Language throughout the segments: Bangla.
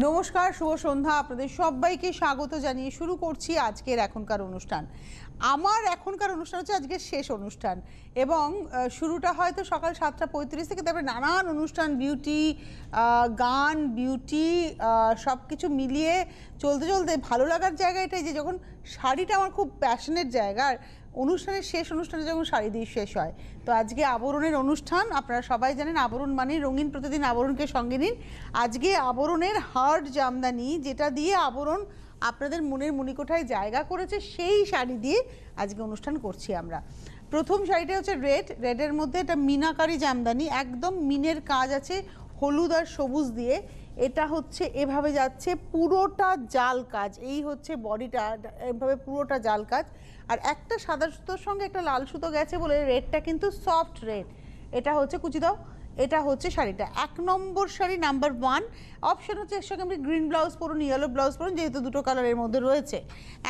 নমস্কার, শুভ সন্ধ্যা। আপনাদের সবাইকে স্বাগত জানিয়ে শুরু করছি আজকের এখনকার অনুষ্ঠান। আমার এখনকার অনুষ্ঠান হচ্ছে আজকের শেষ অনুষ্ঠান এবং শুরুটা হয়তো সকাল 7:35 থেকে, তারপরে নানান অনুষ্ঠান, বিউটি, গান, বিউটি, সব কিছু মিলিয়ে চলতে চলতে ভালো লাগার জায়গা এটাই যে যখন শাড়িটা আমার খুব প্যাশনের জায়গা, আর অনুষ্ঠানের শেষ অনুষ্ঠানে যখন শাড়ি দিয়ে শেষ হয়। তো আজকে আবরণের অনুষ্ঠান, আপনারা সবাই জানেন আবরণ মানে রঙিন প্রতিদিন, আবরণকে সঙ্গে নিন। আজকে আবরণের হার্ড জামদানি, যেটা দিয়ে আবরণ আপনাদের মনের মণিকোঠায় জায়গা করেছে, সেই শাড়ি দিয়ে আজকে অনুষ্ঠান করছি আমরা। প্রথম শাড়িটা হচ্ছে রেডের মধ্যে এটা মিনাকারি জামদানি, একদম মিনের কাজ আছে হলুদ আর সবুজ দিয়ে। এটা হচ্ছে এভাবে যাচ্ছে পুরোটা জাল কাজ, এই হচ্ছে বডিটা এভাবে পুরোটা জাল কাজ, আর একটা সাদা সুতোর সঙ্গে একটা লাল সুতো গেছে বলে রেডটা কিন্তু সফট রেড। এটা হচ্ছে কুচি দাও, এটা হচ্ছে শাড়িটা 1 নম্বর শাড়ি, নাম্বার 1। অপশন হচ্ছে এর সঙ্গে আপনি গ্রিন ব্লাউজ পরুন, ইয়েলো ব্লাউজ পরুন, যেহেতু দুটো কালারের মধ্যে রয়েছে।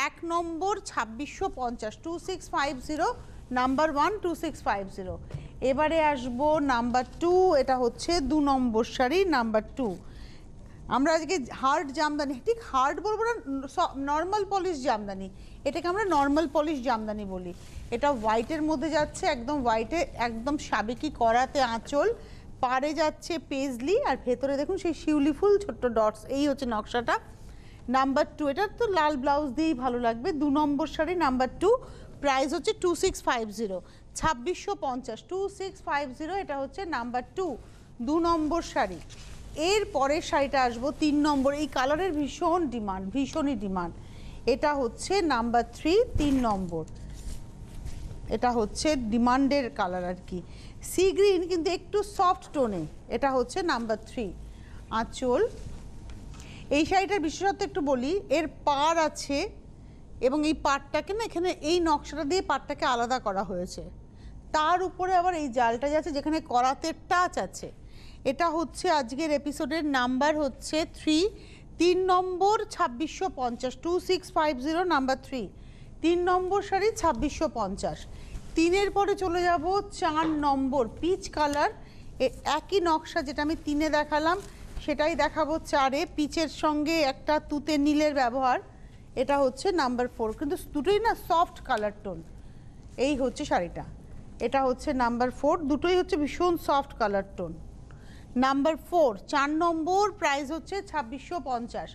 1 নম্বর 2650, 2650, নাম্বার 1 2650। এবারে আসবো নাম্বার 2, এটা হচ্ছে 2 নম্বর শাড়ি, নাম্বার 2। আমরা আজকে হার্ড জামদানি, ঠিক হার্ড বলবো না, নর্মাল পলিশ জামদানি, এটাকে আমরা নর্মাল পলিশ জামদানি বলি। এটা হোয়াইটের মধ্যে যাচ্ছে, একদম হোয়াইটে, একদম সাবেকি করাতে আঁচল, পাড়ে যাচ্ছে পেজলি, আর ভেতরে দেখুন সেই শিউলি ফুল ছোট্ট ডটস। এই হচ্ছে নকশাটা। নাম্বার 2, এটা তো লাল ব্লাউজ দিয়েই ভালো লাগবে। 2 নম্বর শাড়ি, নাম্বার 2। প্রাইস হচ্ছে 2650, 2650, 2650। এটা হচ্ছে নাম্বার 2, 2 নম্বর শাড়ি। এর পরের শাড়িটা আসবো 3 নম্বর। এই কালারের ভীষণ ডিমান্ড, ভীষণই ডিমান্ড। এটা হচ্ছে নাম্বার 3, 3 নম্বর। এটা হচ্ছে ডিমান্ডের কালার আর কি, সি গ্রিন কিন্তু একটু সফট টোনে। এটা হচ্ছে নাম্বার 3। আঁচল, এই শাড়িটার বিশেষত্ব একটু বলি, এর পাড় আছে এবং এই পাড়টাকে না এখানে এই নকশাটা দিয়ে পাড়টাকে আলাদা করা হয়েছে, তার উপরে আবার এই জালটা যাচ্ছে যেখানে করাতে টাচ আছে। এটা হচ্ছে আজকের এপিসোডের নাম্বার হচ্ছে 3, 3 নম্বর 2650, 2650, নাম্বার 3, 3 নম্বর শাড়ি 2650। 3-এর পরে চলে যাব 4 নম্বর, পিচ কালার, একই নকশা যেটা আমি 3-এ দেখালাম সেটাই দেখাবো 4-এ, পিচের সঙ্গে একটা তুতে নীলের ব্যবহার। এটা হচ্ছে নাম্বার 4, কিন্তু দুটোই না সফট কালার টোন। এই হচ্ছে শাড়িটা, এটা হচ্ছে নাম্বার 4, দুটোই হচ্ছে ভীষণ সফট কালার টোন। নাম্বার 4, 4 নম্বর, প্রাইস হচ্ছে 2650,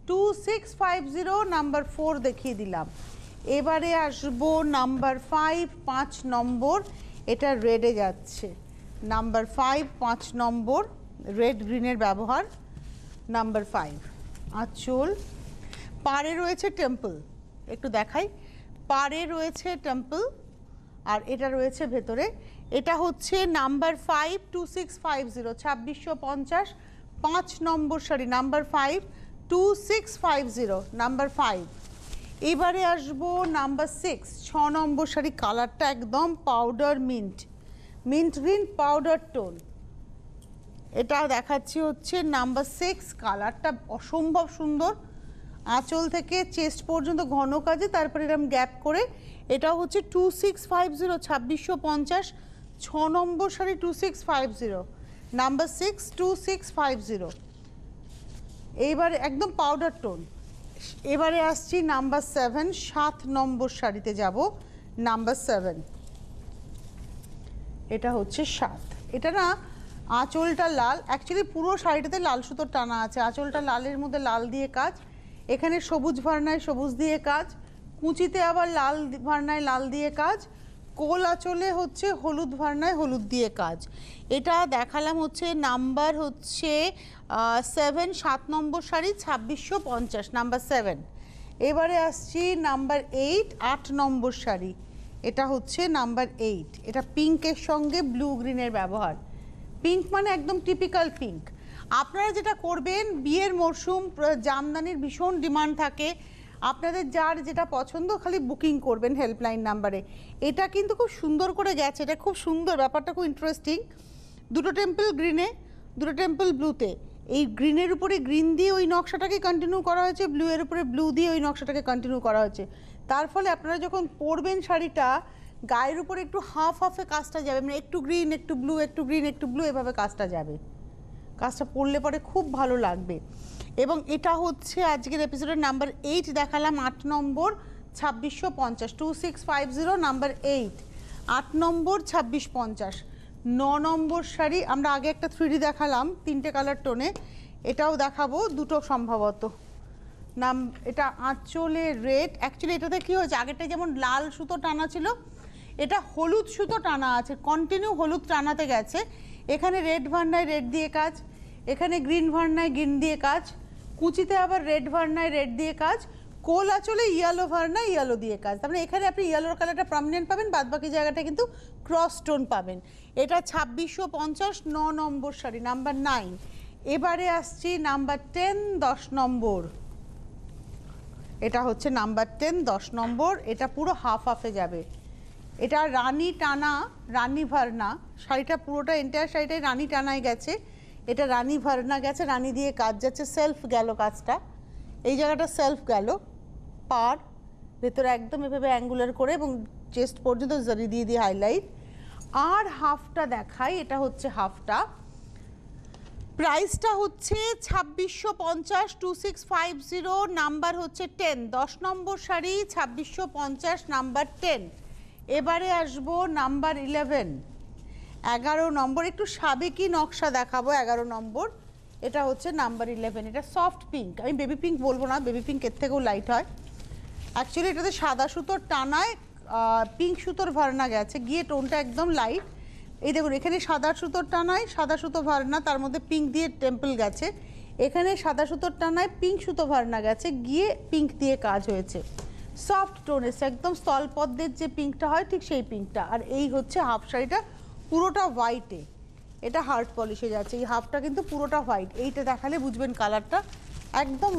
2650, নাম্বার 4 দেখিয়ে দিলাম। এবারে আসবো নাম্বার 5, 5 নম্বর। এটা রেডে যাচ্ছে, নাম্বার 5, 5 নম্বর, রেড গ্রিনের ব্যবহার, নাম্বার 5। আঁচল, পাড়ে রয়েছে টেম্পল, একটু দেখাই, পাড়ে রয়েছে টেম্পল, আর এটা রয়েছে ভেতরে। এটা হচ্ছে নাম্বার 5, 2650, 2650, 5 নম্বর শাড়ি, নাম্বার 5, 2650, নাম্বার 5। এবারে আসবো নাম্বার 6, 6 নম্বর শাড়ি, কালারটা একদম powder mint, mint green powder tone. এটা দেখাচ্ছি হচ্ছে নাম্বার 6, কালারটা অসম্ভব সুন্দর, আঁচল থেকে চেস্ট পর্যন্ত ঘন কাজে, তারপরে এরকম গ্যাপ করে। এটাও হচ্ছে 2650, 2650, 6 নম্বর শাড়ি, 2650, নাম্বার 6, 2650। এইবারে একদম পাউডার টোন। এবারে আসছি নাম্বার 7, 7 নম্বর শাড়িতে যাব, নাম্বার 7। এটা হচ্ছে 7। এটা না আঁচলটা লাল, অ্যাকচুয়ালি পুরো শাড়িটাতে লাল সুতোর টানা আছে, আঁচলটা লালের মধ্যে লাল দিয়ে কাজ, এখানে সবুজ ভার্নায় সবুজ দিয়ে কাজ, কুঁচিতে আবার লাল ভার্নায় লাল দিয়ে কাজ, কোল আঁচলে হচ্ছে হলুদ ভার্নায় হলুদ দিয়ে কাজ। এটা দেখালাম হচ্ছে নাম্বার হচ্ছে 7, 7 নম্বর শাড়ি, 2650, নাম্বার 7। এবারে আসছি নাম্বার 8, 8 নম্বর শাড়ি। এটা হচ্ছে নাম্বার 8। এটা পিঙ্কের সঙ্গে ব্লু গ্রিনের ব্যবহার, পিঙ্ক মানে একদম টিপিক্যাল পিঙ্ক। আপনারা যেটা করবেন, বিয়ের মরশুম, জামদানির ভীষণ ডিমান্ড থাকে, আপনাদের যার যেটা পছন্দ খালি বুকিং করবেন হেল্পলাইন নাম্বারে। এটা কিন্তু খুব সুন্দর করে গেছে, এটা খুব সুন্দর, ব্যাপারটা খুব ইন্টারেস্টিং। দুটো টেম্পল গ্রিনে, দুটো টেম্পল ব্লুতে, এই গ্রিনের উপরে গ্রিন দিয়ে ওই নকশাটাকে কন্টিনিউ করা হয়েছে, ব্লু এর উপরে ব্লু দিয়ে ওই নকশাটাকে কন্টিনিউ করা হয়েছে। তার ফলে আপনারা যখন পরবেন শাড়িটা, গায়ের উপরে একটু হাফ হাফে কাজটা যাবে, মানে একটু গ্রিন একটু ব্লু, একটু গ্রিন একটু ব্লু, এভাবে কাজটা যাবে। কাজটা পরলে পরে খুব ভালো লাগবে। এবং এটা হচ্ছে আজকের এপিসোডের নাম্বার 8 দেখালাম, 8 নম্বর 2650, 2650 নাম্বার 8, 8 নম্বর 2650। 9 নম্বর শাড়ি আমরা আগে একটা 3D দেখালাম 3টে কালার টোনে, এটাও দেখাবো দুটো সম্ভবত। এটা আঁচলে রেড, অ্যাকচুয়ালি এটাতে কী হয়েছে, আগেরটা যেমন লাল সুতো টানা ছিল, এটা হলুদ সুতো টানা আছে, কন্টিনিউ হলুদ টানাতে গেছে। এখানে রেড ভার্নায় রেড দিয়ে কাজ, এখানে গ্রিন ভার্নায় গ্রিন দিয়ে কাজ, কুচিতে আবার রেড ভার্নায় রেড দিয়ে কাজ, কোল আঁচলে ইয়েলো ভার্নায় ইয়েলো দিয়ে কাজ। তার মানে এখানে আপনি ইয়েলোর কালারটা পার্মানেন্ট পাবেন, বাদবাকি জায়গাটা কিন্তু ক্রস টোন পাবেন। এটা 2650, 9 নম্বর শাড়ি, নাম্বার 9। এবারে আসছি নাম্বার 10, 10 নম্বর। এটা হচ্ছে নাম্বার 10, 10 নম্বর। এটা পুরো হাফ হাফে যাবে। এটা রানী টানা, রানী ভার্না শাড়িটা, পুরোটা এন্টায়ার শাড়িটাই রানী টানায় গেছে। এটা রানী ভার্না গেছে, রানী দিয়ে কাজ যাচ্ছে, সেলফ গেল কাজটা, এই জায়গাটা সেলফ গেল, পার ভেতরে একদম এভাবে অ্যাঙ্গুলার করে এবং চেস্ট পর্যন্ত জারি দিয়ে দিয়ে হাইলাইট। আর হাফটা দেখাই, এটা হচ্ছে হাফটা। প্রাইসটা হচ্ছে 2650, 2650, নাম্বার হচ্ছে 10, 10 নম্বর শাড়ি 2650, নাম্বার 10। এবারে আসবো নাম্বার 11, 11 নম্বর। একটু সাবেকি নকশা দেখাবো 11 নম্বর। এটা হচ্ছে নাম্বার 11। এটা সফট পিঙ্ক, আমি বেবি পিঙ্ক বলবো না, বেবি পিঙ্ক এর থেকেও লাইট হয়। অ্যাকচুয়ালি এটাতে সাদা সুতোর টানায় পিঙ্ক সুতোর ভার্না গেছে, গিয়ে টোনটা একদম লাইট। এই দেখুন, এখানে সাদা সুতোর টানায় সাদা সুতো ভার্না, তার মধ্যে পিঙ্ক দিয়ে টেম্পল গেছে। এখানে সাদা সুতোর টানায় পিঙ্ক সুতো ভার্না গেছে, গিয়ে পিঙ্ক দিয়ে কাজ হয়েছে। সফট টোন এসে একদম স্থলপদ্মের যে পিঙ্কটা হয় ঠিক সেই পিঙ্কটা। আর এই হচ্ছে হাফ শাড়িটা, পুরোটা হোয়াইটে, এটা হার্ড পলিশে যাচ্ছে। এই হাফটা কিন্তু পুরোটা হোয়াইট, এইটা দেখালে বুঝবেন কালারটা একদম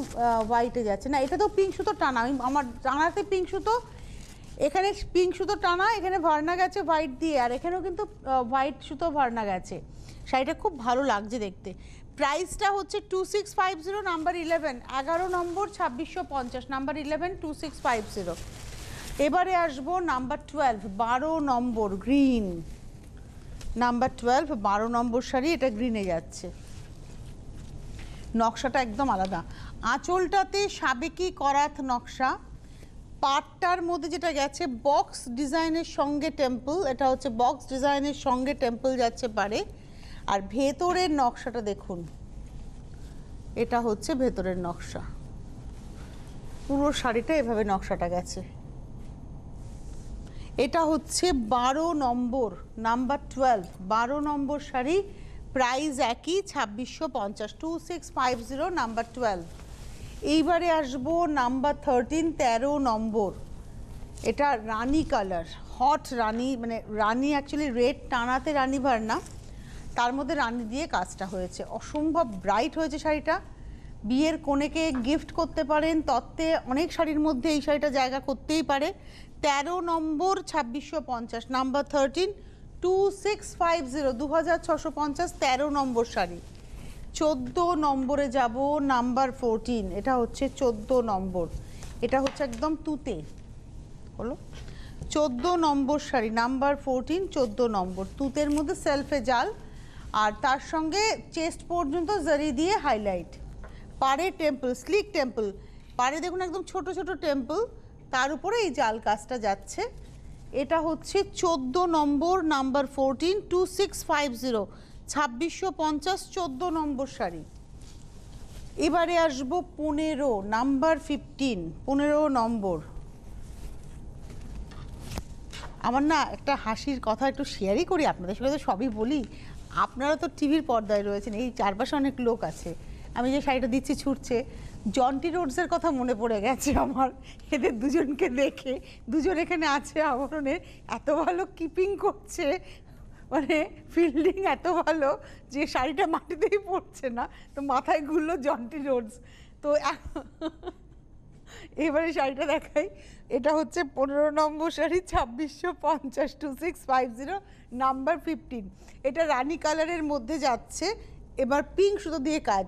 হোয়াইটে যাচ্ছে না। এটা তো পিঙ্ক সুতো টানা, আমি আমার জানাতে পিঙ্ক সুতো, এখানে পিঙ্ক সুতো টানা, এখানে ভার্না গেছে হোয়াইট দিয়ে, আর এখানেও কিন্তু হোয়াইট সুতো ভার্না গেছে। শাড়িটা খুব ভালো লাগছে দেখতে। প্রাইসটা হচ্ছে 2650, নাম্বার 11, 11 নম্বর 2650, নাম্বার 11, 2650। এবারে আসবো নাম্বার 12, 12 নম্বর গ্রিন, নাম্বার 12, 12 নম্বর শাড়ি, এটা গ্রিনে যাচ্ছে। নকশাটা একদম আলাদা, আঁচলটাতে সাবেকি করাত নকশা, পাটটার মধ্যে যেটা গেছে বক্স ডিজাইনের সঙ্গে টেম্পল, এটা হচ্ছে বক্স ডিজাইনের সঙ্গে টেম্পল যাচ্ছে পারে। আর ভেতরের নকশাটা দেখুন, এটা হচ্ছে ভেতরের নকশা, পুরো শাড়িটা এভাবে নকশাটা গেছে। এটা হচ্ছে 12 নম্বর, নাম্বার 12, 12 নম্বর শাড়ি, প্রাইস একই 2650, 2650, নাম্বার 12। এইবারে আসবো নাম্বার 13, 13 নম্বর। এটা রানী কালার, হট রানী, মানে রানী অ্যাকচুয়ালি রেড টানাতে রানী ভার্না, তার মধ্যে রানী দিয়ে কাজটা হয়েছে, অসম্ভব ব্রাইট হয়েছে শাড়িটা। বিয়ের কনেকে গিফট করতে পারেন, তত্ত্বে অনেক শাড়ির মধ্যে এই শাড়িটা জায়গা করতেই পারে। 13 নম্বর 2650, নাম্বার 13, 2650, 2650, 13 নম্বর শাড়ি। 14 নম্বরে যাব, নাম্বার 14, এটা হচ্ছে 14 নম্বর, এটা হচ্ছে একদম তুতে হলো। 14 নম্বর শাড়ি, নাম্বার 14, 14 নম্বর, তুতের মধ্যে সেলফে জাল, আর তার সঙ্গে চেস্ট পর্যন্ত জারি দিয়ে হাইলাইট, পাড়ে টেম্পল, স্লিক টেম্পল, পাড়ে দেখুন একদম ছোট ছোট টেম্পল, তার উপরে এই জাল কাজটা যাচ্ছে। এটা হচ্ছে 14 নম্বর, নাম্বার 14, 2650, 2650, 14 নম্বর শাড়ি। এবারে আসবো 15, নাম্বার 15, 15 নম্বর। আমার না একটা হাসির কথা একটু শেয়ারই করি আপনাদের সঙ্গে, তো সবই বলি, আপনারা তো টিভির পর্দায় রয়েছেন, এই চারপাশে অনেক লোক আছে। আমি যে শাড়িটা দিচ্ছি ছুটছে, জন্টি রোডসের কথা মনে পড়ে গেছে আমার, এদের দুজনকে দেখে। দুজন এখানে আছে আবরণে, এত ভালো কিপিং করছে, মানে ফিল্ডিং এত ভালো যে শাড়িটা মাটিতেই পড়ছে না, তো মাথায় ঘুরলো জন্টি রোডস। তো এবারে শাড়িটা দেখাই, এটা হচ্ছে 15 নম্বর শাড়ি, 2650, 2650, নাম্বার 15। এটা রানী কালারের মধ্যে যাচ্ছে, এবার পিঙ্ক সুতো দিয়ে কাজ।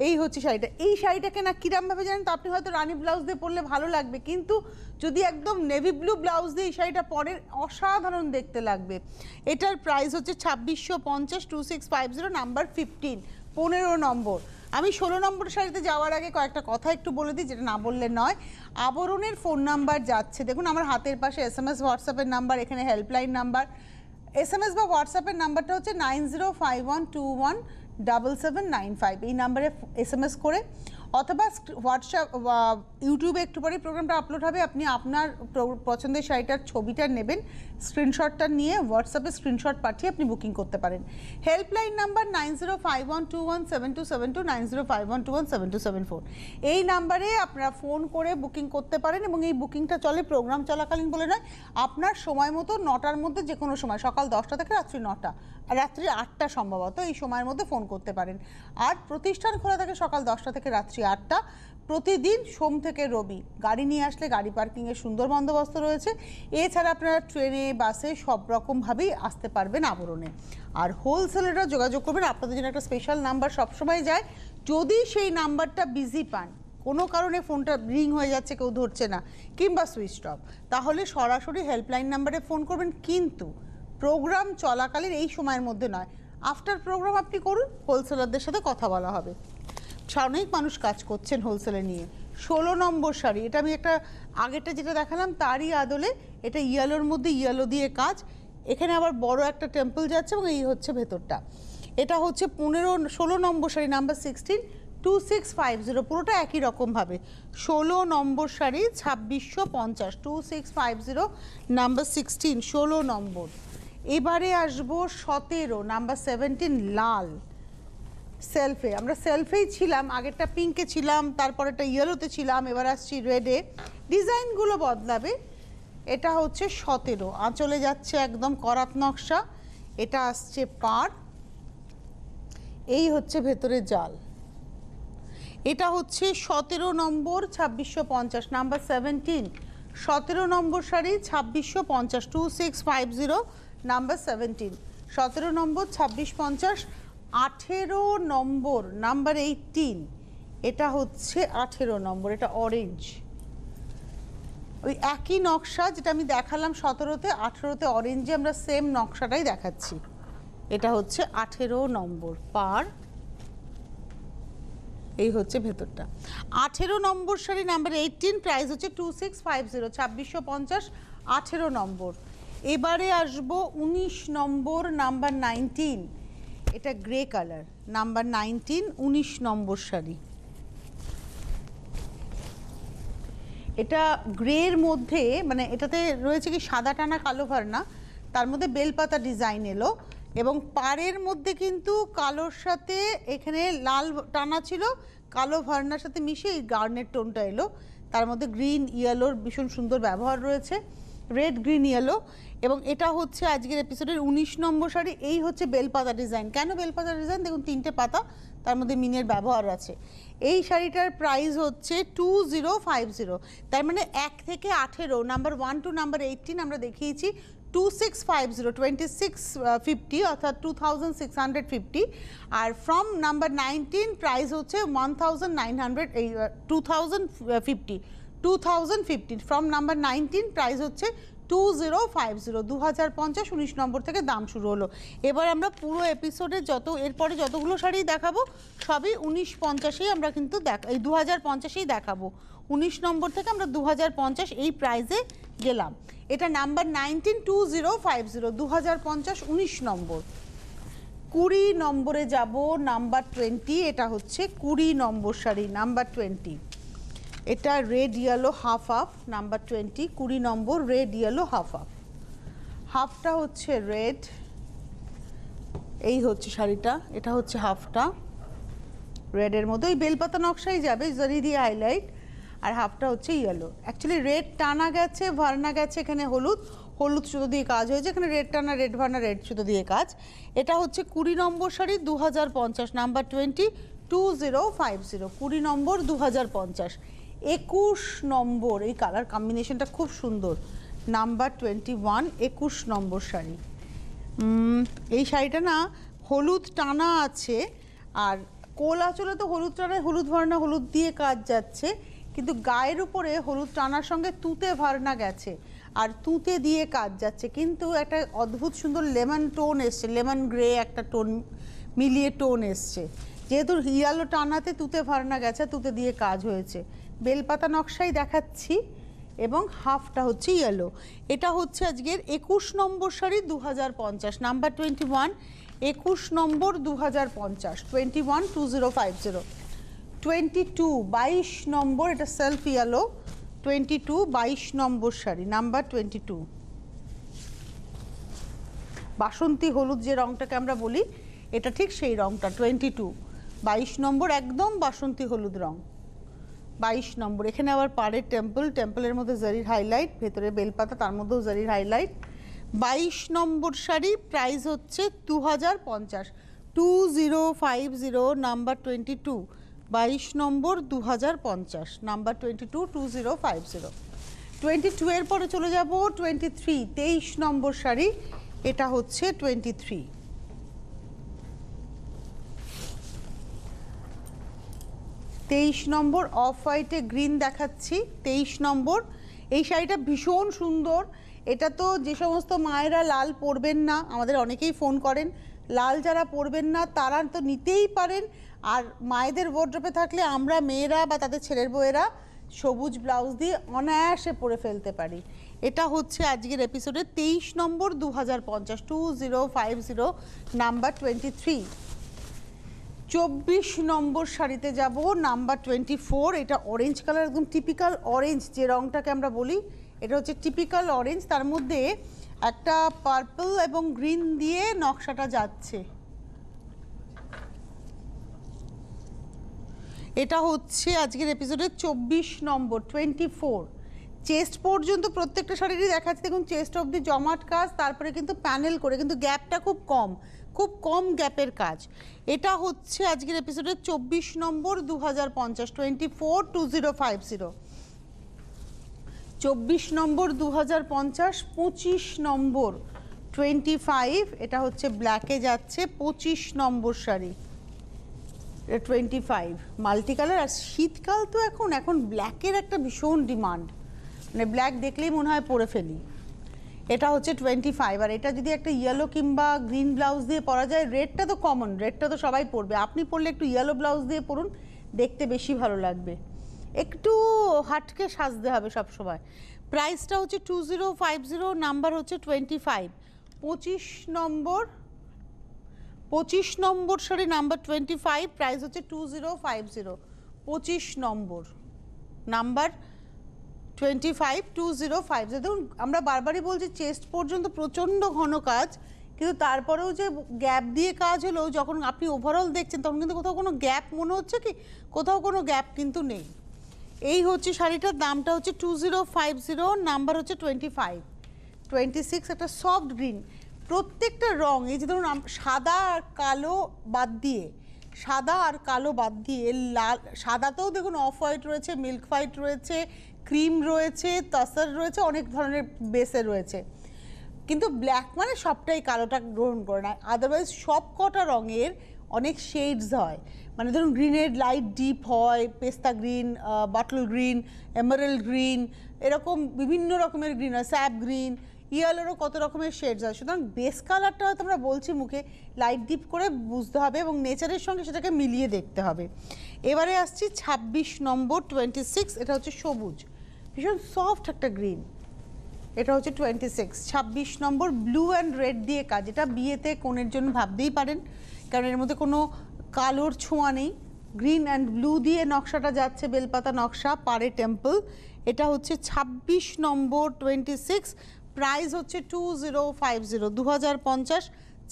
এই হচ্ছে শাড়িটা। এই শাড়িটাকে না কিরমভাবে জানেন তো, আপনি হয়তো রানী ব্লাউজ দিয়ে পরলে ভালো লাগবে, কিন্তু যদি একদম নেভি ব্লু ব্লাউজ দিয়ে এই শাড়িটা পরেন অসাধারণ দেখতে লাগবে। এটার প্রাইস হচ্ছে 2650, 2650, নাম্বার 15, 15 নম্বর। আমি 16 নম্বর শাড়িতে যাওয়ার আগে কয়েকটা কথা একটু বলে দিই, যেটা না বললে নয়। আবরণের ফোন নাম্বার যাচ্ছে, দেখুন আমার হাতের পাশে SMS হোয়াটসঅ্যাপের নাম্বার, এখানে হেল্পলাইন নাম্বার। SMS বা হোয়াটসঅ্যাপের নাম্বারটা হচ্ছে 9051217795, এই নাম্বারে SMS করে, অথবা হোয়াটসঅ্যাপ ইউটিউবে একটু পরে প্রোগ্রামটা আপলোড হবে, আপনি আপনার পছন্দের শাড়িটার ছবিটা নেবেন, স্ক্রিনশটটা নিয়ে হোয়াটসঅ্যাপে স্ক্রিনশট পাঠিয়ে আপনি বুকিং করতে পারেন। হেল্পলাইন নাম্বার 9051217272, 9051217274, এই নাম্বারে আপনারা ফোন করে বুকিং করতে পারেন। এবং এই বুকিংটা চলে প্রোগ্রাম চলাকালীন বলে নয়, আপনার সময় মতো 9টার মধ্যে, যে কোনো সময়, সকাল 10টা থেকে রাত্রি 9টা, রাত্রি 8টা সম্ভবত, এই সময়ের মধ্যে ফোন করতে পারেন। আর প্রতিষ্ঠান খোলা থাকে সকাল 10টা থেকে রাত্রি 8টা, প্রতিদিন সোম থেকে রবি। গাড়ি নিয়ে আসলে গাড়ি পার্কিংয়ের সুন্দর বন্দোবস্ত রয়েছে। এছাড়া আপনারা ট্রেনে, বাসে সব রকমভাবেই আসতে পারবেন আবরণে। আর হোলসেলাররা যোগাযোগ করবেন, আপনাদের জন্য একটা স্পেশাল নাম্বার সবসময় যায়। যদি সেই নাম্বারটা বিজি পান, কোনো কারণে ফোনটা রিং হয়ে যাচ্ছে, কেউ ধরছে না, কিংবা সুইচ অফ, তাহলে সরাসরি হেল্পলাইন নাম্বারে ফোন করবেন। কিন্তু প্রোগ্রাম চলাকালীন এই সময়ের মধ্যে নয়, আফটার প্রোগ্রাম আপনি করুন, হোলসেলারদের সাথে কথা বলা হবে। অনেক মানুষ কাজ করছেন হোলসেলে নিয়ে। 16 নম্বর শাড়ি, এটা আমি একটা আগেরটা যেটা দেখালাম তারই আদলে, এটা ইয়েলোর মধ্যে ইয়েলো দিয়ে কাজ, এখানে আবার বড় একটা টেম্পল যাচ্ছে এবং এই হচ্ছে ভেতরটা। এটা হচ্ছে 16 নম্বর শাড়ি, নাম্বার 16, 2650, পুরোটা একই রকমভাবে। 16 নম্বর শাড়ি 2650, 2650, নাম্বার 16, 16 নম্বর। এবারে আসবো 17, নাম্বার 17, লাল সেলফে। আমরা সেলফেই ছিলাম, আগেরটা পিঙ্কে ছিলাম, তারপরেটা ইয়েলোতে ছিলাম, এবার আসছি রেডে। ডিজাইনগুলো বদলাবে। এটা হচ্ছে 17, আঁচলে যাচ্ছে একদম করাত নকশা, এটা আসছে পাড়, এই হচ্ছে ভেতরে জাল। এটা হচ্ছে 17 নম্বর 2650, নাম্বার 17, 17 নম্বর শাড়ি 2650, 2650, নাম্বার 17, 17 নম্বর 2650। 18 নম্বর, নাম্বার 18, এটা হচ্ছে 18 নম্বর, এটা অরেঞ্জ, ওই একই নকশা যেটা আমি দেখালাম 17তে, 18তে অরেঞ্জে আমরা সেম নকশাটাই দেখাচ্ছি। এটা হচ্ছে 18 নম্বর পাড়, এই হচ্ছে ভেতরটা। 18 নম্বর শাড়ি নাম্বার 18, প্রাইস হচ্ছে 2650, 2650, 18 নম্বর। এবারে আসবো 19 নম্বর, নাম্বার 19, এটা গ্রে কালার, নাম্বার 19, 19 নম্বর শাড়ি। এটা গ্রের মধ্যে, মানে এটাতে রয়েছে কি সাদা টানা কালো ভার্না, তার মধ্যে বেলপাতা ডিজাইন এলো, এবং পাড়ের মধ্যে কিন্তু কালোর সাথে এখানে লাল টানা ছিল, কালো ভার্নার সাথে মিশে এই গার্নেট টোনটা এলো। তার মধ্যে গ্রিন ইয়েলোর ভীষণ সুন্দর ব্যবহার রয়েছে, রেড গ্রিন ইয়েলো। এবং এটা হচ্ছে আজকের এপিসোডের 19 নম্বর শাড়ি। এই হচ্ছে বেলপাতা ডিজাইন। কেন বেলপাতা ডিজাইন? দেখুন 3টে পাতা, তার মধ্যে মিনের ব্যবহার আছে। এই শাড়িটার প্রাইস হচ্ছে 2050, তার মানে 1 থেকে 18, নাম্বার 1 টু নাম্বার 18 আমরা দেখিয়েছি 2650, 2650 অর্থাৎ 2650। আর ফ্রম নাম্বার 19 প্রাইস হচ্ছে 1900, এই 2050, 2050 ফ্রম নাম্বার 19 প্রাইস হচ্ছে 2050, 2050, 19 নম্বর থেকে দাম শুরু হলো। এবার আমরা পুরো এপিসোডে এরপরে যতগুলো শাড়ি দেখাবো সবই 1950-এই আমরা কিন্তু এই 2050-এই দেখাবো। 19 নম্বর থেকে আমরা 2050 এই প্রাইসে গেলাম। এটা নাম্বার 19, 2050, 2050, 19 নম্বর। 20 নম্বরে যাব, নাম্বার 20, এটা হচ্ছে 20 নম্বর শাড়ি, নাম্বার 20, এটা red yellow half half, number 20, 20 নম্বর, রেড ইয়েলো হাফ হাফ। হাফটা হচ্ছে রেড, এই হচ্ছে শাড়িটা, এটা হচ্ছে হাফটা রেডের মধ্যে, ওই বেলপাতা নকশাই যাবে, জরি দিয়ে হাইলাইট, আর হাফটা হচ্ছে ইয়েলো। অ্যাকচুয়ালি রেড টানা গেছে, ভার্না গেছে, এখানে হলুদ, হলুদ সুতো দিয়ে কাজ হয়েছে, এখানে রেড টানা, রেড ভার্না, রেড সুতো দিয়ে কাজ। এটা হচ্ছে 20 নম্বর শাড়ি, 2050, নাম্বার 20, 2050, 20 নম্বর, 2050। 21 নম্বর, এই কালার কম্বিনেশনটা খুব সুন্দর, নাম্বার 21, 21 নম্বর শাড়ি। এই শাড়িটা না হলুদ টানা আছে, আর কোল আঁচলে তো হলুদ টানায় হলুদ ভার্না, হলুদ দিয়ে কাজ যাচ্ছে, কিন্তু গায়ের উপরে হলুদ টানার সঙ্গে তুঁতে ভার্না গেছে, আর তুঁতে দিয়ে কাজ যাচ্ছে, কিন্তু একটা অদ্ভুত সুন্দর লেমন টোন এসছে, লেমন গ্রে একটা টোন মিলিয়ে টোন এসছে। যেহেতু ইয়েলো টানাতে তুতে ভারনা গেছে, তুতে দিয়ে কাজ হয়েছে, বেলপাতা নকশাই দেখাচ্ছি এবং হাফটা হচ্ছে ইয়েলো। এটা হচ্ছে আজকের 21 নম্বর শাড়ি 2050, নাম্বার 21, 21 নম্বর 2050, 21 2050, 22 22 নম্বর, এটা সেলফ ইয়েলো, 22 22 নম্বর শাড়ি, নাম্বার 22। বাসন্তী হলুদ যে রংটাকে আমরা বলি, এটা ঠিক সেই রংটা, 22 22 নম্বর, একদম বাসন্তী হলুদ রং, 22 নম্বর। এখানে আবার পাড়ের টেম্পল, টেম্পলের মধ্যে জারির হাইলাইট, ভেতরে বেলপাতা, তার মধ্যেও জারির হাইলাইট। 22 নম্বর শাড়ি, প্রাইস হচ্ছে 2050, 2050, নাম্বার 22, 22 নম্বর 2050, নাম্বার 22 2050। 22 এর পরে চলে যাব 23, 23 নম্বর শাড়ি, এটা হচ্ছে 23। 23 নম্বর অফ হোয়াইটে গ্রিন দেখাচ্ছি, 23 নম্বর। এই শাড়িটা ভীষণ সুন্দর। এটা তো যে সমস্ত মায়েরা লাল পরবেন না, আমাদের অনেকেই ফোন করেন, লাল যারা পরবেন না তারা তো নিতেই পারেন। আর মায়েদের ওয়ার্ড্রপে থাকলে আমরা মেয়েরা বা তাদের ছেলের বউয়েরা সবুজ ব্লাউজ দিয়ে অনায়াসে পরে ফেলতে পারি। এটা হচ্ছে আজকের এপিসোডে 23 নম্বর 2050, 2050, নাম্বার 23। 24 নম্বর শাড়িতে যাব, নাম্বার 24। এটা অরেঞ্জ কালার, একদম টিপিক্যাল অরেঞ্জ যে রংটাকে আমরা বলি, এটা হচ্ছে টিপিক্যাল অরেঞ্জ, তার মধ্যে একটা পার্পল এবং গ্রিন দিয়ে নকশাটা যাচ্ছে। এটা হচ্ছে আজকের এপিসোডের 24 নম্বর, 24। চেস্ট পর্যন্ত প্রত্যেকটা শাড়িরই দেখাচ্ছে, দেখুন চেস্ট অবধি জমাট কাজ, তারপরে কিন্তু প্যানেল করে, কিন্তু গ্যাপটা খুব কম, খুব কম গ্যাপের কাজ। এটা হচ্ছে আজকের এপিসোডের 24 নম্বর 2050, 24 2050, 24 নম্বর 2050, 25 নম্বর 25। এটা হচ্ছে ব্ল্যাকে যাচ্ছে, 25 নম্বর শাড়ি, 25 মাল্টি কালার। আর শীতকাল তো এখন ব্ল্যাকের একটা ভীষণ ডিমান্ড, মানে ব্ল্যাক দেখলেই মনে হয় পরে ফেলি। এটা হচ্ছে 25। আর এটা যদি একটা ইয়েলো কিংবা গ্রিন ব্লাউজ দিয়ে পরা যায়, রেডটা তো কমন, রেডটা তো সবাই পরবে, আপনি পরলে একটু ইয়েলো ব্লাউজ দিয়ে পরুন, দেখতে বেশি ভালো লাগবে, একটু হাটকে সাজতে হবে সব সময়। প্রাইসটা হচ্ছে 2050, নাম্বার হচ্ছে 25। 25 নম্বর, 25 নম্বর শাড়ি, নাম্বার 25, প্রাইস হচ্ছে 2050, 25 নম্বর, নাম্বার 25, 2050। দেখুন আমরা বারবারই বলছি চেস্ট পর্যন্ত প্রচণ্ড ঘন কাজ, কিন্তু তারপরেও যে গ্যাপ দিয়ে কাজ হলো, যখন আপনি ওভারঅল দেখছেন তখন কিন্তু কোথাও কোনো গ্যাপ মনে হচ্ছে কি, কোথাও কোনো গ্যাপ কিন্তু নেই। এই হচ্ছে শাড়িটার দামটা হচ্ছে 2050, নাম্বার হচ্ছে 25। 26 একটা সফট গ্রিন, প্রত্যেকটা রং, এই যে ধরুন সাদা আর কালো বাদ দিয়ে, সাদা আর কালো বাদ দিয়ে লাল, সাদাতেও দেখুন অফ হোয়াইট রয়েছে, মিল্ক হোয়াইট রয়েছে, ক্রিম রয়েছে, তাসার রয়েছে, অনেক ধরনের বেসে রয়েছে, কিন্তু ব্ল্যাক মানে সবটাই কালোটা গ্রহণ করে না, আদারওয়াইজ সব কটা রঙের অনেক শেডস হয়, মানে ধরুন গ্রিনের লাইট ডিপ হয়, পেস্তা green, bottle green, emerald green, এরকম বিভিন্ন রকমের গ্রিন হয়, স্যাপ গ্রিন, ইয়েলোরও কত রকমের শেডস হয়। সুতরাং বেস কালারটা হয়তো আমরা বলছি মুখে, লাইট ডিপ করে বুঝতে হবে এবং নেচারের সঙ্গে সেটাকে মিলিয়ে দেখতে হবে। এবারে আসছি 26 নম্বর, 26। এটা হচ্ছে সবুজ, ভীষণ সফট একটা গ্রিন, এটা হচ্ছে 26। 26 নম্বর ব্লু অ্যান্ড রেড দিয়ে কাজ, এটা বিয়েতে কোণের জন্য ভাবতেই পারেন, কারণ এর মধ্যে কোনো কালোর ছোঁয়া নেই, গ্রিন অ্যান্ড ব্লু দিয়ে নকশাটা যাচ্ছে, বেলপাতা নকশা, পাড়ে টেম্পল। এটা হচ্ছে 26 নম্বর, 26, প্রাইস হচ্ছে 2050, 2050,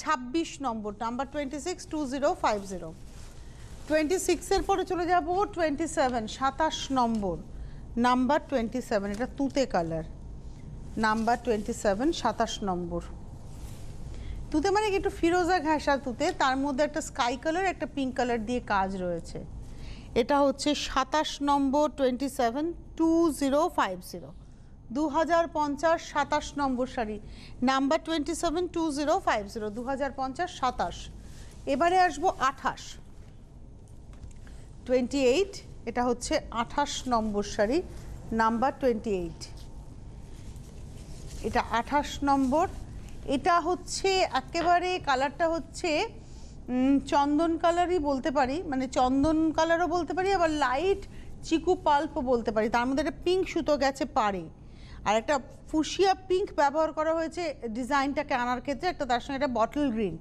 26 নম্বর, নাম্বার 26, 2050। 26 এর পরে চলে যাব 27, 27 নম্বর, নাম্বার 27। এটা তুতে কালার, নাম্বার 27, 27 নম্বর। তুতে মানে কি একটু ফিরোজা ঘাসা তুতে, তার মধ্যে একটা স্কাই কালার, একটা পিঙ্ক কালার দিয়ে কাজ রয়েছে। এটা হচ্ছে 27 নম্বর, 27, 2050, 2050, 27 নম্বর শাড়ি, নাম্বার 27, 2050, 2050, 27। এবারে আসবো 28, 28। এটা হচ্ছে 28 নম্বর শাড়ি, নাম্বার 28। এটা 28 নম্বর। এটা হচ্ছে একেবারে কালারটা হচ্ছে চন্দন কালারই বলতে পারি, মানে চন্দন কালারও বলতে পারি, আবার লাইট চিকু পাল্পও বলতে পারি। তার মধ্যে একটা পিঙ্ক সুতো গেছে পাড়ে, আর একটা ফুশিয়া পিঙ্ক ব্যবহার করা হয়েছে ডিজাইনটাকে আনার ক্ষেত্রে, একটা তার সঙ্গে একটা বটল গ্রিন,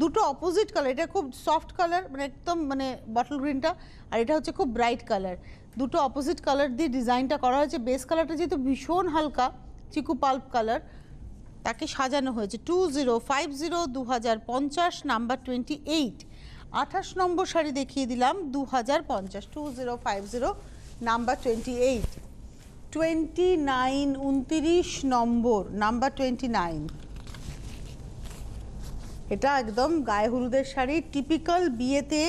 দুটো অপোজিট কালার। এটা খুব সফট কালার, মানে একদম মানে বটল গ্রিনটা, আর এটা হচ্ছে খুব ব্রাইট কালার। দুটো অপোজিট কালার দিয়ে ডিজাইনটা করা হয়েছে। বেস কালারটা যেহেতু ভীষণ হালকা চিকু পাল্প কালার, তাকে সাজানো হয়েছে। 2050, 2050, নাম্বার 28। 28 নম্বর শাড়ি দেখিয়ে দিলাম 2050, 2050, নাম্বার 28। 29, 29 নম্বর, নাম্বার 29। এটা একদম গায়ে হলুদের শাড়ি, টিপিক্যাল বিয়েতে,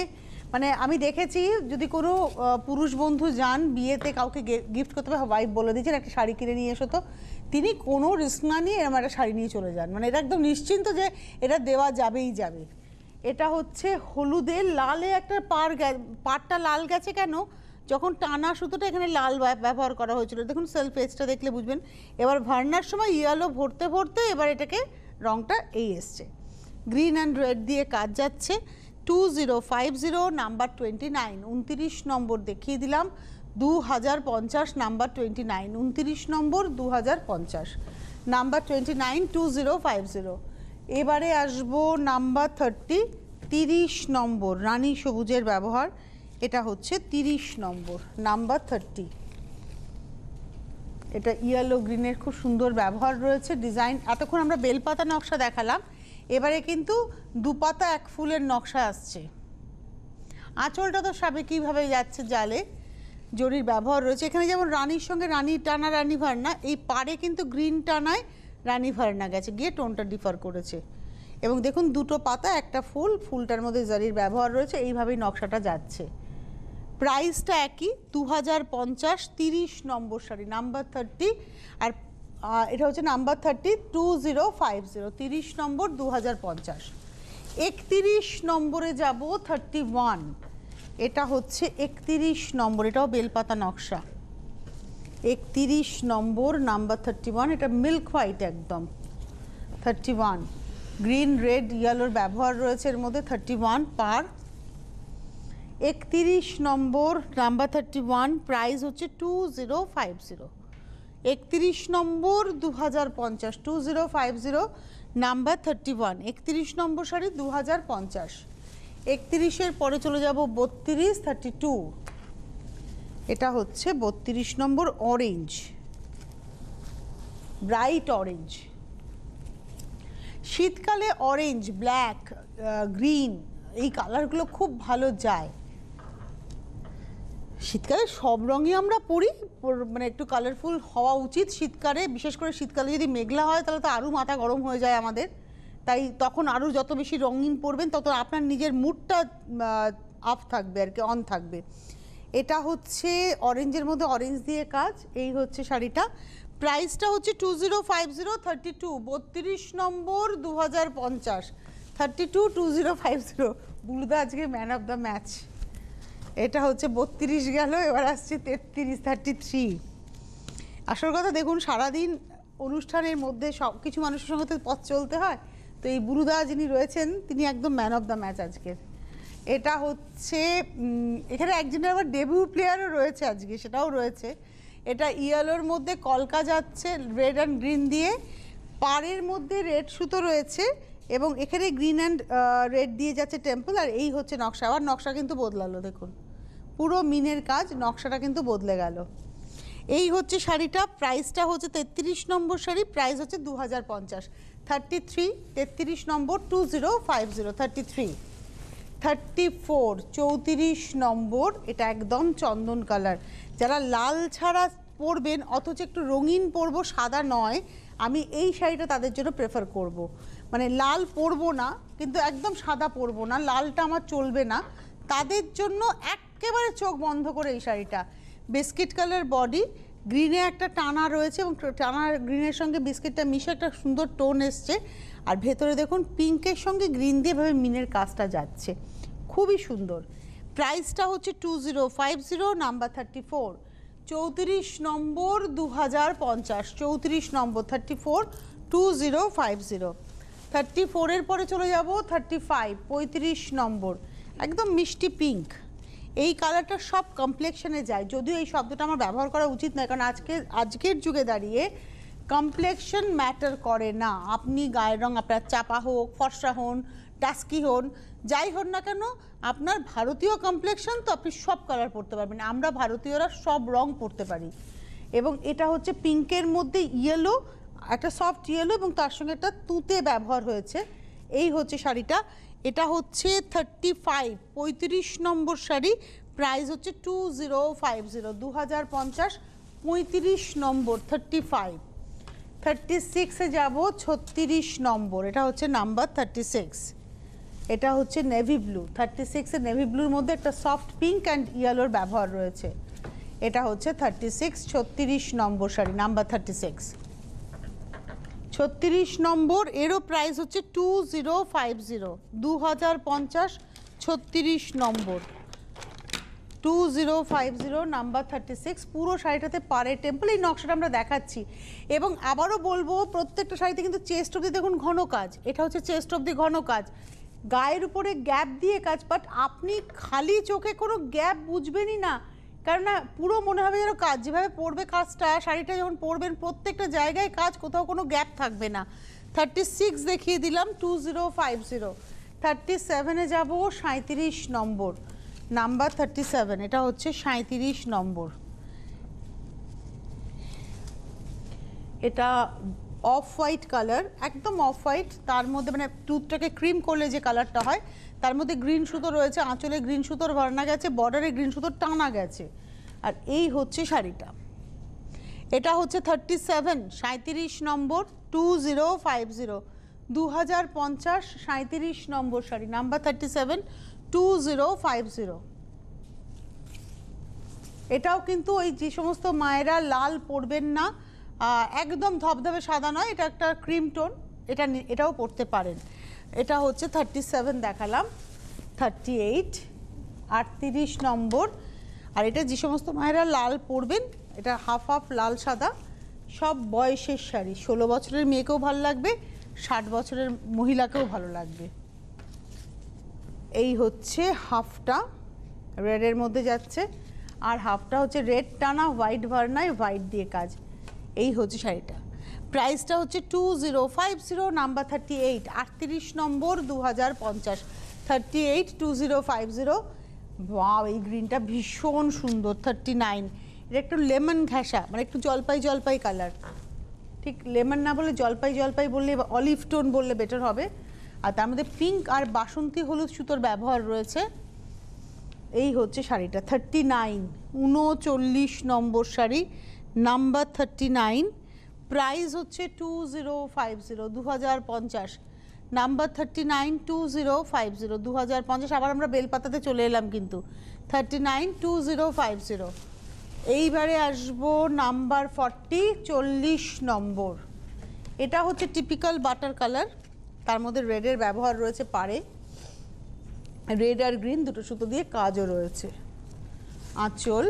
মানে আমি দেখেছি যদি কোনো পুরুষ বন্ধু যান বিয়েতে, কাউকে গিফট করতে হবে, ওয়াইফ বলে দিয়েছেন একটা শাড়ি কিনে নিয়ে এসো, তো তিনি কোনো রিস্ক না নিয়ে এরকম একটা শাড়ি নিয়ে চলে যান, মানে এটা একদম নিশ্চিন্ত যে এটা দেওয়া যাবেই যাবে। এটা হচ্ছে হলুদের, লালে একটা পাড়টা লাল গেছে কেন, যখন টানা সুতোটা এখানে লাল ব্যবহার করা হয়েছিল, দেখুন সেলফ এজটা দেখলে বুঝবেন। এবার ভার্নার সময় ইয়েলো ভরতে ভরতে এবার এটাকে রঙটা এই এসছে, গ্রিন অ্যান্ড রেড দিয়ে কাজ যাচ্ছে। 2050, নাম্বার 29, 29 নম্বর দেখিয়ে দিলাম 2050, নাম্বার 29, 29 নম্বর 2050, নাম্বার 29, 2050। এবারে আসবো নাম্বার 30, 30 নম্বর, রানী সবুজের ব্যবহার, এটা হচ্ছে 30 নম্বর, নাম্বার 30। এটা ইয়েলো গ্রিনের খুব সুন্দর ব্যবহার রয়েছে, ডিজাইন। এতক্ষণ আমরা বেলপাতা নকশা দেখালাম, এবারে কিন্তু দুপাতা এক ফুলের নকশা আসছে। আঁচলটা তো সাবেকিভাবে যাচ্ছে জালে, জরির ব্যবহার রয়েছে এখানে, যেমন রানীর সঙ্গে রানী টানা রানী ভার্না, এই পাড়ে কিন্তু গ্রিন টানায় রানী ভার্না গেছে গিয়ে টোনটা ডিফার করেছে। এবং দেখুন দুটো পাতা একটা ফুল, ফুলটার মধ্যে জারির ব্যবহার রয়েছে, এইভাবেই নকশাটা যাচ্ছে। প্রাইসটা একই 2050, 30 নম্বর শাড়ি, নাম্বার 30। আর এটা হচ্ছে নাম্বার 30, 2050, 30 নম্বর 2050। 31 নম্বরে যাব, 31। এটা হচ্ছে 31 নম্বর, এটাও বেলপাতা নকশা। 31 নম্বর, নাম্বার 31। এটা মিল্ক হোয়াইট একদম। 31 গ্রিন রেড ইয়েলোর ব্যবহার রয়েছে এর মধ্যে। 31 পার। 31 নম্বর, নাম্বার 31, প্রাইস হচ্ছে 2050। 31 নম্বর 2050, 2050, নাম্বার 31। 31 নম্বর শাড়ি 2050। 31-এর পরে চলে যাব 32, 32। এটা হচ্ছে 32 নম্বর, অরেঞ্জ, ব্রাইট অরেঞ্জ। শীতকালে অরেঞ্জ, ব্ল্যাক, গ্রিন, এই কালারগুলো খুব ভালো যায়। শীতকালে সব রঙই আমরা পরি, মানে একটু কালারফুল হওয়া উচিত শীতকালে, বিশেষ করে শীতকালে যদি মেঘলা হয় তাহলে তো আরও মাথা গরম হয়ে যায় আমাদের, তাই তখন আরও যত বেশি রঙিন পরবেন তত আপনার নিজের মুডটা আপ থাকবে আর কি, অন থাকবে। এটা হচ্ছে অরেঞ্জের মধ্যে অরেঞ্জ দিয়ে কাজ, এই হচ্ছে শাড়িটা। প্রাইসটা হচ্ছে 2050, 32, 32 নম্বর 2050, 32, 2050। বুলুদা আজকে ম্যান অফ দ্য ম্যাচ। এটা হচ্ছে 32 গেল, এবার আসছে 33, 33। আসল কথা দেখুন, সারাদিন অনুষ্ঠানের মধ্যে সব কিছু মানুষের সঙ্গে তো পথ চলতে হয়, তো এই বুলুদা যিনি রয়েছেন তিনি একদম ম্যান অফ দ্য ম্যাচ আজকের। এটা হচ্ছে এখানে একজনের আবার ডেবিউ প্লেয়ারও রয়েছে আজকে, সেটাও রয়েছে। এটা ইয়েলোর মধ্যে কলকা যাচ্ছে রেড অ্যান্ড গ্রিন দিয়ে, পাড়ের মধ্যে রেড সুতো রয়েছে এবং এখানে গ্রিন অ্যান্ড রেড দিয়ে যাচ্ছে টেম্পল। আর এই হচ্ছে নকশা, আবার নকশা কিন্তু বদলালো, দেখুন পুরো মিনের কাজ, নকশাটা কিন্তু বদলে গেল। এই হচ্ছে শাড়িটা, প্রাইসটা হচ্ছে 33 নম্বর শাড়ি, প্রাইস হচ্ছে 2050। 33, 33 নম্বর, 2050, 33। 34, 34 নম্বর, এটা একদম চন্দন কালার। যারা লাল ছাড়া পরবেন অথচ একটু রঙিন পরবো, সাদা নয়, আমি এই শাড়িটা তাদের জন্য প্রেফার করব। মানে লাল পরবো না কিন্তু একদম সাদা পরবো না, লালটা আমার চলবে না, তাদের জন্য একেবারে চোখ বন্ধ করে এই শাড়িটা। বিস্কিট কালার বডি, গ্রিনে একটা টানা রয়েছে এবং টানা গ্রিনের সঙ্গে বিস্কিটটা মিশে একটা সুন্দর টোন এসছে। আর ভেতরে দেখুন পিঙ্কের সঙ্গে গ্রিন দিয়ে ভাবে মিনের কাজটা যাচ্ছে, খুবই সুন্দর। প্রাইসটা হচ্ছে 2050, নাম্বার 34। 34 নম্বর 2050, 34 নম্বর 34, 2050। 34-এর পরে চলে যাব 35, 35 নম্বর, একদম মিষ্টি পিঙ্ক। এই কালারটা সব কমপ্লেক্সনে যায়, যদিও এই শব্দটা আমার ব্যবহার করা উচিত নয়, কারণ আজকের যুগে দাঁড়িয়ে কমপ্লেক্সন ম্যাটার করে না। আপনি গায়ের রং আপনার চাপা হোক, ফর্সা হন, ডাস্কি হন, যাই হন না কেন, আপনার ভারতীয় কমপ্লেক্সন তো আপনি সব কালার পরতে পারবেন। আমরা ভারতীয়রা সব রং পরতে পারি। এবং এটা হচ্ছে পিঙ্কের মধ্যে ইয়েলো, একটা সফট ইয়েলো, এবং তার সঙ্গে একটা তুতে ব্যবহার হয়েছে। এই হচ্ছে শাড়িটা। এটা হচ্ছে 35, 35 নম্বর শাড়ি। প্রাইস হচ্ছে 2050, 2050, 35 নম্বর 35। 36-এ যাব 36 নম্বর, এটা হচ্ছে নাম্বার 36। এটা হচ্ছে নেভি ব্লু। 36-এ নেভি ব্লুর মধ্যে একটা সফট পিঙ্ক অ্যান্ড ইয়েলোর ব্যবহার রয়েছে। এটা হচ্ছে 36, 36 নম্বর শাড়ি, নাম্বার 36। 36 নম্বর, এরও প্রাইস হচ্ছে 2050, 2050, 36 নম্বর, 2050, নাম্বার 36। পুরো শাড়িটাতে পাড়ের টেম্পল, এই নকশাটা আমরা দেখাচ্ছি। এবং আবারও বলবো, প্রত্যেকটা শাড়িতে কিন্তু চেস্ট অবধি দেখুন ঘন কাজ। এটা হচ্ছে চেস্ট অবধি ঘন কাজ, গায়ের উপরে গ্যাপ দিয়ে কাজ। বাট আপনি খালি চোখে কোনো গ্যাপ বুঝবেনই না, কারণ না পুরো মনে হবে যেন কাজ। যেভাবে পরবে কাজটা, শাড়িটা যখন পরবেন প্রত্যেকটা জায়গায় কাজ, কোথাও কোনো গ্যাপ থাকবে না। 36 দেখিয়ে দিলাম, 2050। 37-এ যাব 37 নম্বর, নাম্বার 37। এটা হচ্ছে 37 নম্বর। এটা অফ হোয়াইট কালার, একদম অফ হোয়াইট, তার মধ্যে মানে দুধটাকে ক্রিম করলে যে কালারটা হয়, তার মধ্যে গ্রিন সুতো রয়েছে, আঁচলে গ্রিন সুতোর ভরানা গেছে, বর্ডারে গ্রিন সুতোর টানা গেছে। আর এই হচ্ছে শাড়িটা। এটা হচ্ছে 37, 37 নম্বর, 2050, 2050, 37 নম্বর শাড়ি, নাম্বার 37, 2050। এটাও কিন্তু ওই যে সমস্ত মায়েরা লাল পরবেন না, একদম ধবধবে সাদা নয়, এটা একটা ক্রিম টোন, এটাও পরতে পারেন। এটা হচ্ছে 37 দেখালাম। 38, 38 নম্বর। আর এটা যে সমস্ত মায়েরা লাল পরবেন, এটা হাফ হাফ লাল সাদা, সব বয়সের শাড়ি। 16 বছরের মেয়েকেও ভালো লাগবে, 60 বছরের মহিলাকেও ভালো লাগবে। এই হচ্ছে হাফটা, রেডের মধ্যে যাচ্ছে, আর হাফটা হচ্ছে রেড টানা হোয়াইট ভার্নায় হোয়াইট দিয়ে কাজ। এই হচ্ছে শাড়িটা। প্রাইসটা হচ্ছে 2050, নাম্বার 38, 38 নম্বর, 2050, 38, 2050। ওয়াও, এই গ্রিনটা ভীষণ সুন্দর। 39, এটা একটু লেমন ঘেঁষা, মানে একটু জলপাই জলপাই কালার, ঠিক লেমন না বলে জলপাই জলপাই বললে, অলিভ টোন বললে বেটার হবে। আর তার মধ্যে পিঙ্ক আর বাসন্তী হলুদ সুতোর ব্যবহার রয়েছে। এই হচ্ছে শাড়িটা। 39, 39 নম্বর শাড়ি, নাম্বার 39। প্রাইস হচ্ছে 2050, 2050, নাম্বার 39, 2050, 2050। আবার আমরা বেলপাতাতে চলে এলাম কিন্তু। 39, 2050। এইবারে আসবো নাম্বার 40, 40 নম্বর। এটা হচ্ছে টিপিক্যাল বাটার কালার, তার মধ্যে রেডের ব্যবহার রয়েছে পাড়ে, রেড আর গ্রিন দুটো সুতো দিয়ে কাজও রয়েছে। আঁচল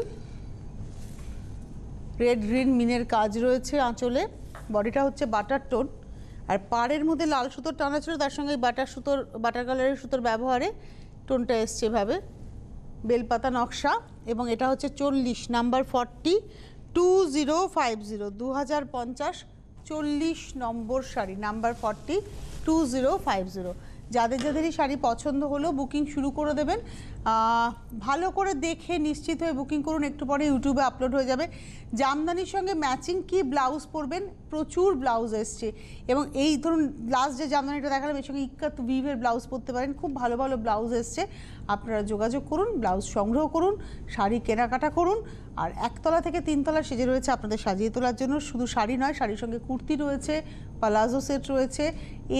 রেড গ্রিন মিনের কাজ রয়েছে আঁচলে। বডিটা হচ্ছে বাটার টোন, আর পাড়ের মধ্যে লাল সুতোর টানা ছিল, তার সঙ্গে বাটার কালারের সুতোর ব্যবহারে টোনটা এসছে এভাবে, বেলপাতা নকশা। এবং এটা হচ্ছে 40, নাম্বার 40, 2050, 2050, 40 নম্বর শাড়ি, নাম্বার 40, 2050। যাদের যাদের এই শাড়ি পছন্দ হলো বুকিং শুরু করে দেবেন। ভালো করে দেখে নিশ্চিত হয়ে বুকিং করুন, একটু পরে ইউটিউবে আপলোড হয়ে যাবে। জামদানির সঙ্গে ম্যাচিং কি ব্লাউজ পরবেন, প্রচুর ব্লাউজ এসছে। এবং এই ধরুন লাস্ট যে জামদানিটা দেখালাম, এর সঙ্গে ইক্কাত ভিভের ব্লাউজ পরতে পারেন, খুব ভালো ভালো ব্লাউজ এসছে। আপনারা যোগাযোগ করুন, ব্লাউজ সংগ্রহ করুন, শাড়ি কেনাকাটা করুন। আর একতলা থেকে তিনতলা সেজে রয়েছে আপনাদের সাজিয়ে তোলার জন্য। শুধু শাড়ি নয়, শাড়ির সঙ্গে কুর্তি রয়েছে, পালাজো সেট রয়েছে,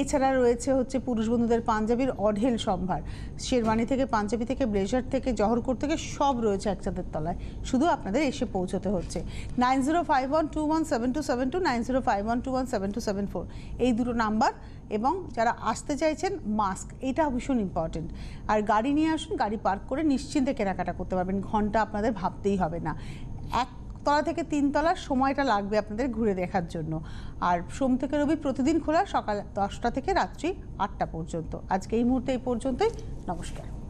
এছাড়া রয়েছে হচ্ছে পুরুষ বন্ধুদের পাঞ্জাবির অঢেল সম্ভার। শেরওয়ানি থেকে, পাঞ্জাবি থেকে, ব্লেজার থেকে, জহরকোট থেকে সব রয়েছে এক ছাদের তলায়, শুধু আপনাদের এসে পৌঁছতে হচ্ছে। 9051217272, 9051217274, এই দুটো নাম্বার। এবং যারা আসতে চাইছেন, মাস্ক, এটা ভীষণ ইম্পর্টেন্ট। আর গাড়ি নিয়ে আসুন, গাড়ি পার্ক করে নিশ্চিন্তে কেনাকাটা করতে পারবেন, ঘন্টা আপনাদের ভাবতেই হবে না। তলা থেকে 3 তলার সময়টা লাগবে আপনাদের ঘুরে দেখার জন্য। আর সোম থেকে রবি প্রতিদিন খোলা, সকাল 10টা থেকে রাত্রি 8টা পর্যন্ত। আজকে এই মুহূর্তে এই পর্যন্তই। নমস্কার।